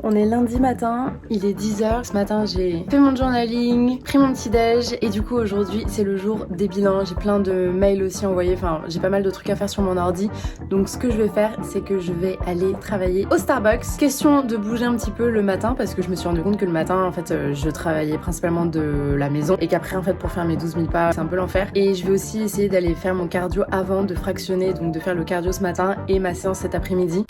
On est lundi matin, il est 10h. Ce matin, j'ai fait mon journaling, pris mon petit déj et du coup aujourd'hui, c'est le jour des bilans. J'ai plein de mails aussi envoyés, enfin j'ai pas mal de trucs à faire sur mon ordi. Donc ce que je vais faire, c'est que je vais aller travailler au Starbucks. Question de bouger un petit peu le matin parce que je me suis rendu compte que le matin, en fait, je travaillais principalement de la maison et qu'après, en fait, pour faire mes 12 000 pas, c'est un peu l'enfer. Et je vais aussi essayer d'aller faire mon cardio avant de fractionner, donc de faire le cardio ce matin et ma séance cet après-midi.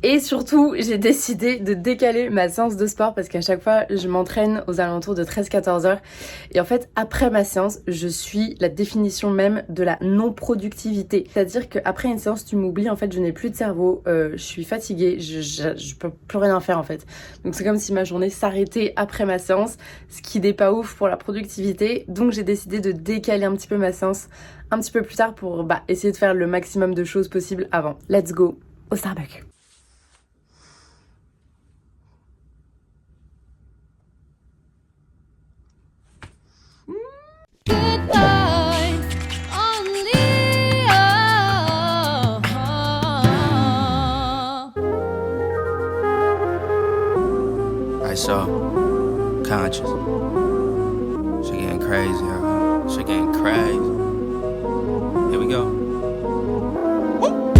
Et surtout, j'ai décidé de décaler ma séance de sport parce qu'à chaque fois, je m'entraîne aux alentours de 13-14 heures. Et en fait, après ma séance, je suis la définition même de la non-productivité. C'est-à-dire qu'après une séance, tu m'oublies, en fait, je n'ai plus de cerveau, je suis fatiguée, je peux plus rien faire en fait. Donc c'est comme si ma journée s'arrêtait après ma séance, ce qui n'est pas ouf pour la productivité. Donc j'ai décidé de décaler un petit peu ma séance un petit peu plus tard pour essayer de faire le maximum de choses possibles avant. Let's go au Starbucks. So conscious. She getting crazy, huh? She getting crazy. Here we go. Woo!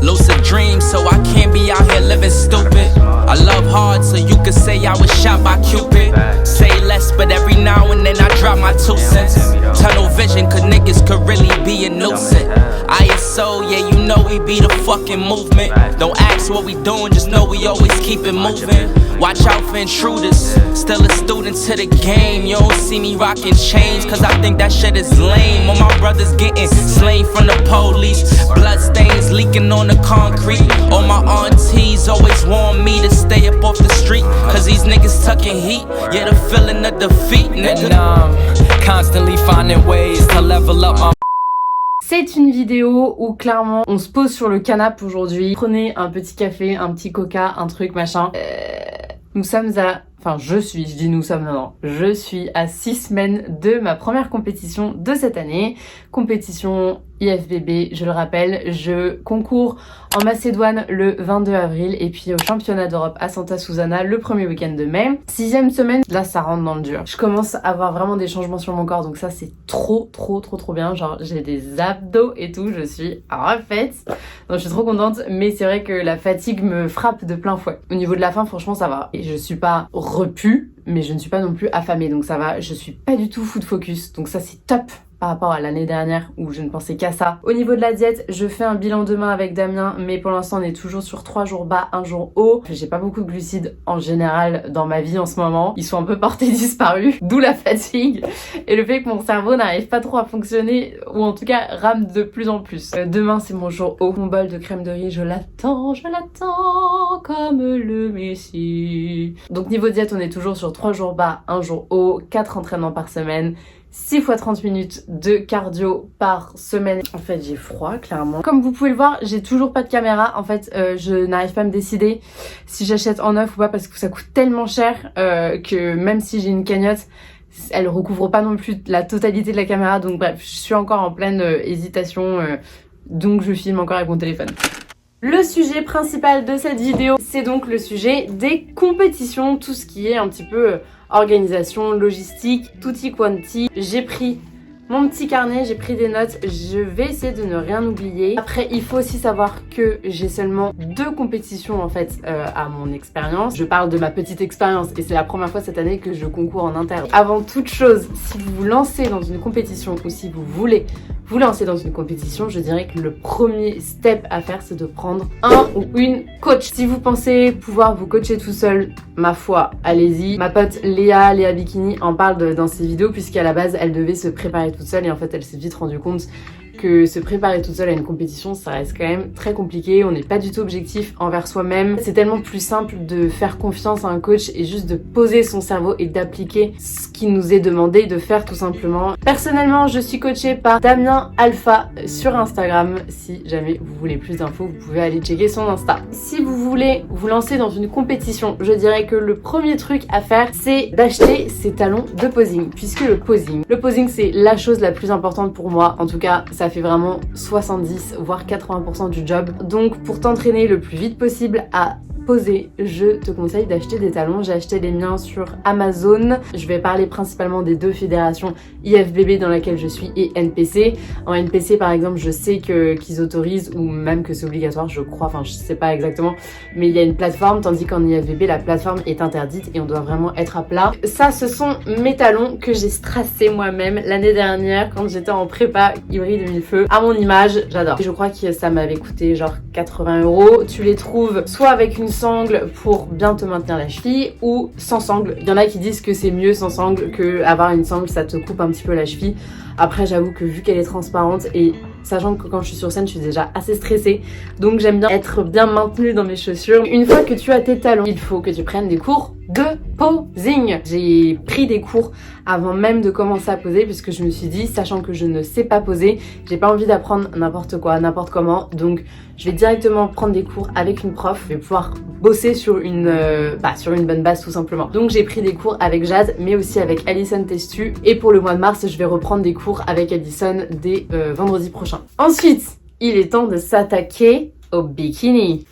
Lucid dreams, so I can't be out here living stupid. I love hard, so you could say I was shot by Cupid. Say less, but every now and then I drop my 2 cents. Tunnel vision, cause niggas could really be a nuisance. ISO, yeah, you know we be the fucking movement. Don't ask what we doing, just know we always keep it moving. Watch out for intruders, still a student to the game. You don't see me rocking chains, cause I think that shit is lame. All my brothers getting slain from the police, blood stains leaking on the concrete. All my aunties always warn me to stay up off the street, cause these niggas tucking heat, yeah, the feeling of defeat, nigga. Constantly finding ways to level up my... C'est une vidéo où clairement on se pose sur le canapé aujourd'hui. Prenez un petit café, un petit coca, un truc machin. Nous sommes à... Enfin, je dis nous sommes, non. Je suis à 6 semaines de ma première compétition de cette année. Compétition IFBB, je le rappelle. Je concours en Macédoine le 22 avril et puis au championnat d'Europe à Santa Susana le premier week-end de mai. 6e semaine, là ça rentre dans le dur. Je commence à avoir vraiment des changements sur mon corps, donc ça c'est trop bien. Genre j'ai des abdos et tout, je suis refaite. Donc je suis trop contente, mais c'est vrai que la fatigue me frappe de plein fouet. Au niveau de la faim, franchement ça va. Et je suis pas repue, mais je ne suis pas non plus affamée, donc ça va. Je suis pas du tout food focus, donc ça c'est top par rapport à l'année dernière où je ne pensais qu'à ça. Au niveau de la diète, je fais un bilan demain avec Damien, mais pour l'instant on est toujours sur 3 jours bas, 1 jour haut. J'ai pas beaucoup de glucides en général dans ma vie en ce moment. Ils sont un peu portés disparus, d'où la fatigue et le fait que mon cerveau n'arrive pas trop à fonctionner, ou en tout cas rame de plus en plus. Demain c'est mon jour haut. Mon bol de crème de riz, je l'attends comme le messie. Donc niveau diète, on est toujours sur 3 jours bas, 1 jour haut, 4 entraînements par semaine. 6 fois 30 minutes de cardio par semaine. En fait, j'ai froid, clairement. Comme vous pouvez le voir, j'ai toujours pas de caméra. En fait, je n'arrive pas à me décider si j'achète en neuf ou pas parce que ça coûte tellement cher que même si j'ai une cagnotte, elle recouvre pas non plus la totalité de la caméra. Donc bref, je suis encore en pleine hésitation. Donc je filme encore avec mon téléphone. Le sujet principal de cette vidéo, c'est donc le sujet des compétitions, tout ce qui est un petit peu organisation, logistique, tutti quanti. J'ai pris mon petit carnet, j'ai pris des notes, je vais essayer de ne rien oublier. Après, il faut aussi savoir que j'ai seulement 2 compétitions en fait à mon expérience. Je parle de ma petite expérience et c'est la première fois cette année que je concours en inter. Avant toute chose, si vous vous lancez dans une compétition ou si vous voulez vous lancer dans une compétition, je dirais que le premier step à faire, c'est de prendre un ou une coach. Si vous pensez pouvoir vous coacher tout seul, ma foi, allez-y. Ma pote Léa Bikini en parle dans ses vidéos puisqu'à la base, elle devait se préparer toute seule et en fait, elle s'est vite rendue compte que se préparer toute seule à une compétition, ça reste quand même très compliqué. On n'est pas du tout objectif envers soi-même. C'est tellement plus simple de faire confiance à un coach et juste de poser son cerveau et d'appliquer ce qui nous est demandé de faire tout simplement. Personnellement, je suis coachée par Damien Alpha sur Instagram. Si jamais vous voulez plus d'infos, vous pouvez aller checker son Insta. Si vous voulez vous lancer dans une compétition, je dirais que le premier truc à faire, c'est d'acheter ses talons de posing. Puisque le posing c'est la chose la plus importante pour moi. En tout cas, ça fait vraiment 70 voire 80% du job. Donc pour t'entraîner le plus vite possible à poser, je te conseille d'acheter des talons. J'ai acheté les miens sur Amazon. Je vais parler principalement des deux fédérations, IFBB dans laquelle je suis et NPC. En NPC par exemple, je sais qu'ils autorisent ou même que c'est obligatoire, je crois, enfin je sais pas exactement, mais il y a une plateforme, tandis qu'en IFBB la plateforme est interdite et on doit vraiment être à plat. Ça, ce sont mes talons que j'ai strassés moi-même l'année dernière quand j'étais en prépa hybride 1000 feux à mon image. J'adore. Je crois que ça m'avait coûté genre 80 €. Tu les trouves soit avec une sangle pour bien te maintenir la cheville ou sans sangle. Il y en a qui disent que c'est mieux sans sangle, que avoir une sangle ça te coupe un petit peu la cheville. Après j'avoue que vu qu'elle est transparente et sachant que quand je suis sur scène je suis déjà assez stressée, donc j'aime bien être bien maintenue dans mes chaussures. Une fois que tu as tes talons, il faut que tu prennes des cours de posing. J'ai pris des cours avant même de commencer à poser puisque je me suis dit, sachant que je ne sais pas poser, j'ai pas envie d'apprendre n'importe quoi, n'importe comment, donc je vais directement prendre des cours avec une prof. Je vais pouvoir bosser sur une bonne base tout simplement. Donc j'ai pris des cours avec Jade mais aussi avec Alison Testu et pour le mois de mars je vais reprendre des cours avec Alison dès vendredi prochain. Ensuite, il est temps de s'attaquer au bikini.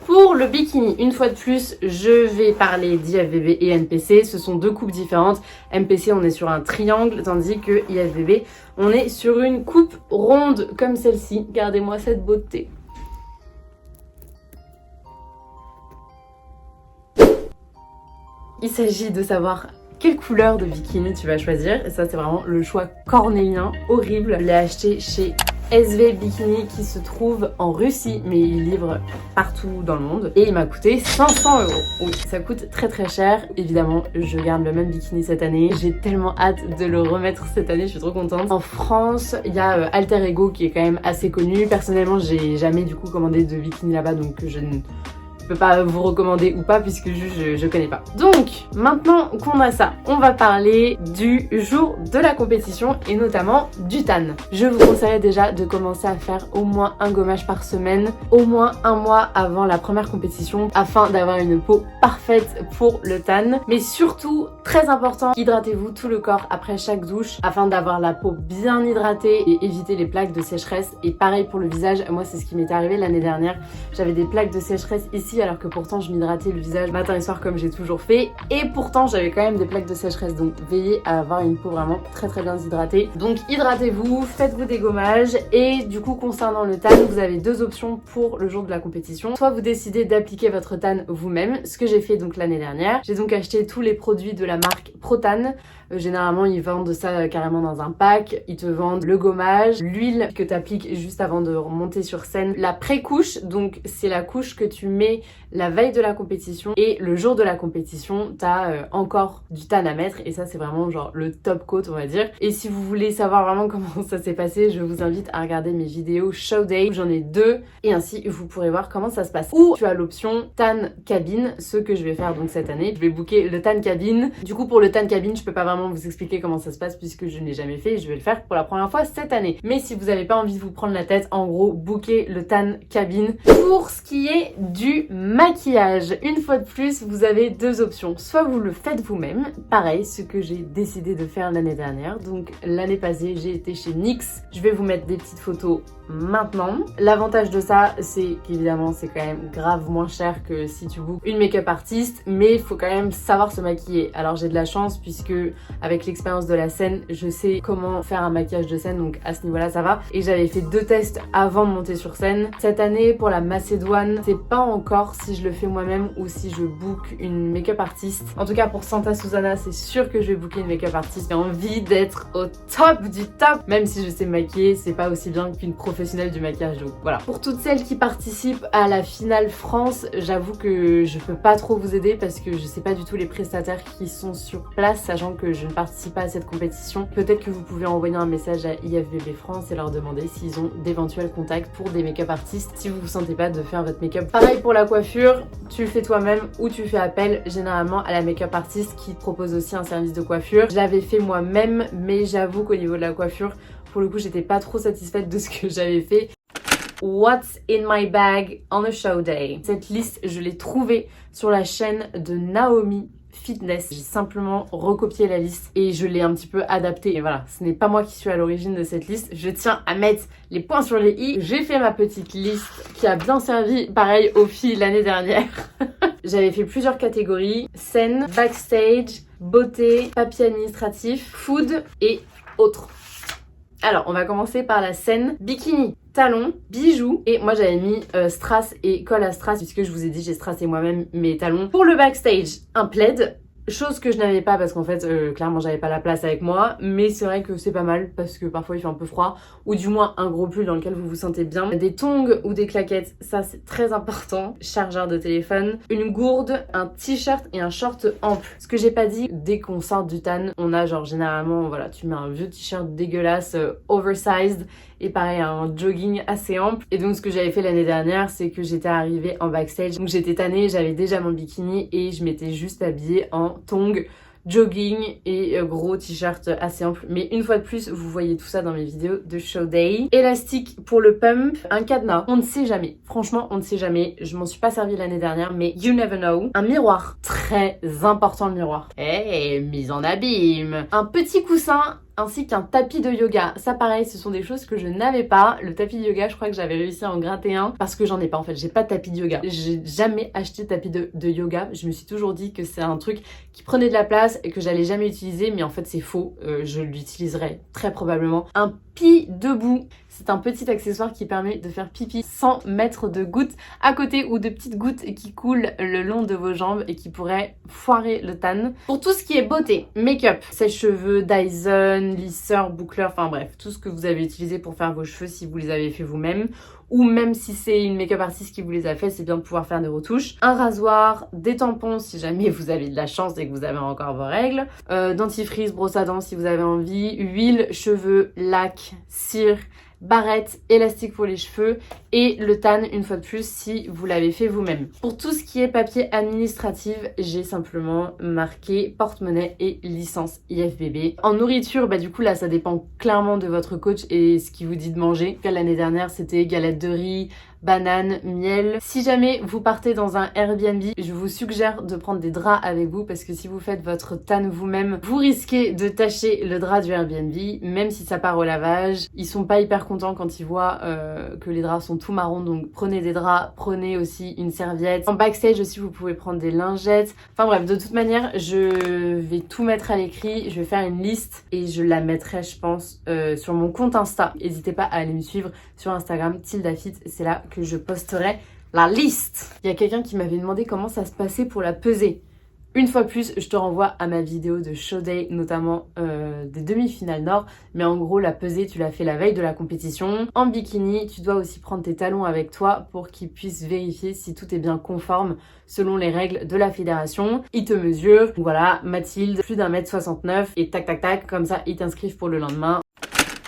Pour le bikini, une fois de plus, je vais parler d'IFBB et NPC. Ce sont deux coupes différentes. NPC, on est sur un triangle, tandis que IFBB, on est sur une coupe ronde comme celle-ci. Regardez-moi cette beauté. Il s'agit de savoir quelle couleur de bikini tu vas choisir. Et ça, c'est vraiment le choix cornélien, horrible. Je l'ai acheté chez SV Bikini qui se trouve en Russie, mais il livre partout dans le monde. Et il m'a coûté 500 €. Oui, ça coûte très très cher. Évidemment, je garde le même bikini cette année. J'ai tellement hâte de le remettre cette année, je suis trop contente. En France, il y a Alter Ego qui est quand même assez connu. Personnellement, j'ai jamais du coup commandé de bikini là-bas, donc je ne peux pas vous recommander ou pas puisque je connais pas. Donc maintenant qu'on a ça, on va parler du jour de la compétition et notamment du tan. Je vous conseillerais déjà de commencer à faire au moins un gommage par semaine, au moins un mois avant la première compétition afin d'avoir une peau parfaite pour le tan. Mais surtout, très important, hydratez-vous tout le corps après chaque douche afin d'avoir la peau bien hydratée et éviter les plaques de sécheresse. Et pareil pour le visage, moi c'est ce qui m'est arrivé l'année dernière. J'avais des plaques de sécheresse ici alors que pourtant je m'hydratais le visage matin et soir comme j'ai toujours fait et pourtant j'avais quand même des plaques de sécheresse, donc veillez à avoir une peau vraiment très très bien hydratée. Donc hydratez-vous, faites-vous des gommages et du coup concernant le tan, vous avez deux options pour le jour de la compétition. Soit vous décidez d'appliquer votre tan vous-même, ce que j'ai fait donc l'année dernière. J'ai donc acheté tous les produits de la marque Protan. Généralement ils vendent ça carrément dans un pack, ils te vendent le gommage, l'huile que tu appliques juste avant de remonter sur scène, la pré-couche, donc c'est la couche que tu mets la veille de la compétition et le jour de la compétition t'as encore du tan à mettre et ça c'est vraiment genre le top coat on va dire. Et si vous voulez savoir vraiment comment ça s'est passé, je vous invite à regarder mes vidéos show day, j'en ai deux et ainsi vous pourrez voir comment ça se passe. Ou tu as l'option tan cabine, ce que je vais faire donc cette année, je vais booker le tan cabine. Du coup pour le tan cabine je peux pas vraiment vous expliquer comment ça se passe puisque je n'ai jamais fait et je vais le faire pour la première fois cette année. Mais si vous n'avez pas envie de vous prendre la tête, en gros bookez le tan cabine. Pour ce qui est du maquillage, une fois de plus vous avez deux options, soit vous le faites vous-même, pareil ce que j'ai décidé de faire l'année dernière. Donc l'année passée j'ai été chez NYX, je vais vous mettre des petites photos maintenant. L'avantage de ça c'est qu'évidemment c'est quand même grave moins cher que si tu bookes une make-up artiste, mais il faut quand même savoir se maquiller. Alors j'ai de la chance puisque avec l'expérience de la scène je sais comment faire un maquillage de scène, donc à ce niveau là ça va, et j'avais fait deux tests avant de monter sur scène. Cette année pour la Macédoine c'est pas encore encore si je le fais moi-même ou si je book une make-up artiste. En tout cas pour Santa Susana, c'est sûr que je vais booker une make-up artiste. J'ai envie d'être au top du top. Même si je sais me maquiller, c'est pas aussi bien qu'une professionnelle du maquillage. Donc voilà. Pour toutes celles qui participent à la finale France, j'avoue que je peux pas trop vous aider parce que je sais pas du tout les prestataires qui sont sur place, sachant que je ne participe pas à cette compétition. Peut-être que vous pouvez envoyer un message à IFBB France et leur demander s'ils ont d'éventuels contacts pour des make-up artistes si vous vous sentez pas de faire votre make-up. Pareil pour la coiffure, tu le fais toi-même ou tu fais appel généralement à la make-up artiste qui propose aussi un service de coiffure. Je l'avais fait moi-même, mais j'avoue qu'au niveau de la coiffure, pour le coup, j'étais pas trop satisfaite de ce que j'avais fait. What's in my bag on a show day? Cette liste, je l'ai trouvée sur la chaîne de Naomi Fitness. J'ai simplement recopié la liste et je l'ai un petit peu adaptée. Et voilà, ce n'est pas moi qui suis à l'origine de cette liste. Je tiens à mettre les points sur les i. J'ai fait ma petite liste qui a bien servi, pareil, aux filles l'année dernière. J'avais fait plusieurs catégories: scène, backstage, beauté, papier administratif, food et autres. Alors, on va commencer par la scène. Bikini, talons, bijoux. Et moi, j'avais mis strass et colle à strass puisque je vous ai dit, j'ai strassé moi-même mes talons. Pour le backstage, un plaid. Chose que je n'avais pas parce qu'en fait, clairement, j'avais pas la place avec moi. Mais c'est vrai que c'est pas mal parce que parfois, il fait un peu froid. Ou du moins, un gros pull dans lequel vous vous sentez bien. Des tongs ou des claquettes, ça, c'est très important. Chargeur de téléphone. Une gourde, un t-shirt et un short ample. Ce que j'ai pas dit, dès qu'on sort du tan, on a genre généralement, voilà, tu mets un vieux t-shirt dégueulasse, oversized. Et pareil, un jogging assez ample. Et donc ce que j'avais fait l'année dernière, c'est que j'étais arrivée en backstage. Donc j'étais tannée, j'avais déjà mon bikini et je m'étais juste habillée en tongs, jogging et gros t-shirt assez ample. Mais une fois de plus, vous voyez tout ça dans mes vidéos de show day. Élastique pour le pump, un cadenas. On ne sait jamais. Franchement, on ne sait jamais. Je m'en suis pas servi l'année dernière, mais you never know. Un miroir. Très important le miroir. Hey, mise en abîme. Un petit coussin ainsi qu'un tapis de yoga. Ça pareil, ce sont des choses que je n'avais pas. Le tapis de yoga, je crois que j'avais réussi à en gratter un parce que j'en ai pas en fait. J'ai pas de tapis de yoga. J'ai jamais acheté de tapis de yoga. Je me suis toujours dit que c'est un truc qui prenait de la place et que j'allais jamais utiliser, mais en fait c'est faux. Je l'utiliserai très probablement. Un pipi debout. C'est un petit accessoire qui permet de faire pipi sans mettre de gouttes à côté ou de petites gouttes qui coulent le long de vos jambes et qui pourraient foirer le tan. Pour tout ce qui est beauté, make-up, sèche-cheveux, Dyson, lisseur, boucleur, enfin bref, tout ce que vous avez utilisé pour faire vos cheveux si vous les avez fait vous-même. Ou même si c'est une make-up artiste qui vous les a fait, c'est bien de pouvoir faire des retouches. Un rasoir, des tampons si jamais vous avez de la chance et que vous avez encore vos règles. Dentifrice, brosse à dents si vous avez envie. Huile, cheveux, lac, cire, barrette, élastique pour les cheveux et le tan une fois de plus si vous l'avez fait vous-même. Pour tout ce qui est papier administratif, j'ai simplement marqué porte-monnaie et licence IFBB. En nourriture, bah du coup là ça dépend clairement de votre coach et ce qu'il vous dit de manger. L'année dernière c'était galettes de riz, banane, miel. Si jamais vous partez dans un Airbnb, je vous suggère de prendre des draps avec vous parce que si vous faites votre tan vous-même, vous risquez de tacher le drap du Airbnb, même si ça part au lavage. Ils sont pas hyper contents quand ils voient que les draps sont tout marrons, donc prenez des draps, prenez aussi une serviette. En backstage aussi, vous pouvez prendre des lingettes. Enfin bref, de toute manière, je vais tout mettre à l'écrit, je vais faire une liste et je la mettrai, je pense, sur mon compte Insta. N'hésitez pas à aller me suivre sur Instagram, Tildafit, c'est là que je posterai la liste. Il y a quelqu'un qui m'avait demandé comment ça se passait pour la pesée. Une fois de plus, je te renvoie à ma vidéo de show day, notamment des demi-finales nord. Mais en gros, la pesée, tu l'as fait la veille de la compétition. En bikini, tu dois aussi prendre tes talons avec toi pour qu'ils puissent vérifier si tout est bien conforme selon les règles de la fédération. Ils te mesurent. Voilà, Mathilde, plus d'1m69 et tac tac tac, comme ça, ils t'inscrivent pour le lendemain.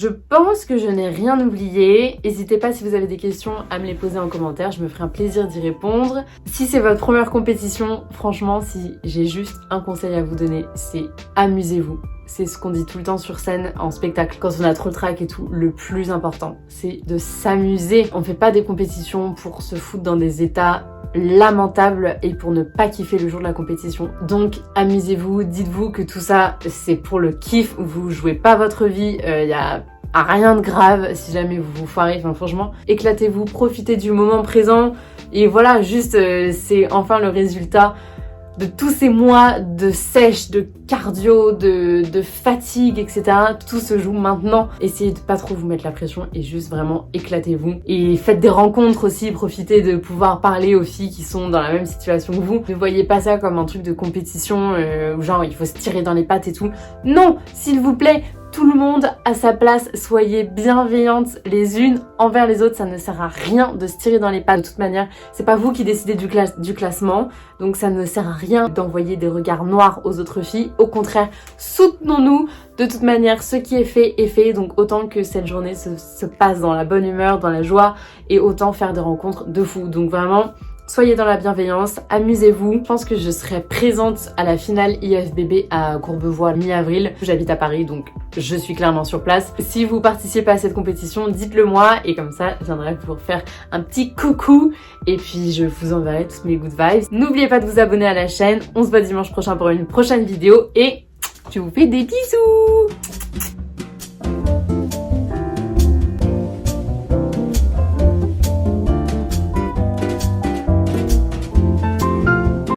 Je pense que je n'ai rien oublié. N'hésitez pas si vous avez des questions à me les poser en commentaire. Je me ferai un plaisir d'y répondre. Si c'est votre première compétition, franchement, si j'ai juste un conseil à vous donner, c'est amusez-vous. C'est ce qu'on dit tout le temps sur scène, en spectacle, quand on a trop le trac et tout. Le plus important, c'est de s'amuser. On fait pas des compétitions pour se foutre dans des états lamentable et pour ne pas kiffer le jour de la compétition. Donc amusez-vous, dites-vous que tout ça c'est pour le kiff, vous jouez pas votre vie, y a rien de grave si jamais vous vous foirez, enfin franchement éclatez-vous, profitez du moment présent et voilà, juste c'est enfin le résultat de tous ces mois de sèche, de cardio, de fatigue, etc. Tout se joue maintenant. Essayez de pas trop vous mettre la pression et juste vraiment éclatez-vous. Et faites des rencontres aussi, profitez de pouvoir parler aux filles qui sont dans la même situation que vous. Ne voyez pas ça comme un truc de compétition où genre il faut se tirer dans les pattes et tout. Non, s'il vous plaît, tout le monde à sa place, soyez bienveillantes les unes envers les autres, ça ne sert à rien de se tirer dans les pattes. De toute manière, c'est pas vous qui décidez du classement, donc ça ne sert à rien d'envoyer des regards noirs aux autres filles. Au contraire, soutenons-nous. De toute manière, ce qui est fait, donc autant que cette journée se passe dans la bonne humeur, dans la joie, et autant faire des rencontres de fou. Donc vraiment, soyez dans la bienveillance, amusez-vous. Je pense que je serai présente à la finale IFBB à Courbevoie mi-avril. J'habite à Paris, donc je suis clairement sur place. Si vous participez à cette compétition, dites-le moi et comme ça, je viendrai pour faire un petit coucou et puis je vous enverrai toutes mes good vibes. N'oubliez pas de vous abonner à la chaîne. On se voit dimanche prochain pour une prochaine vidéo et je vous fais des bisous!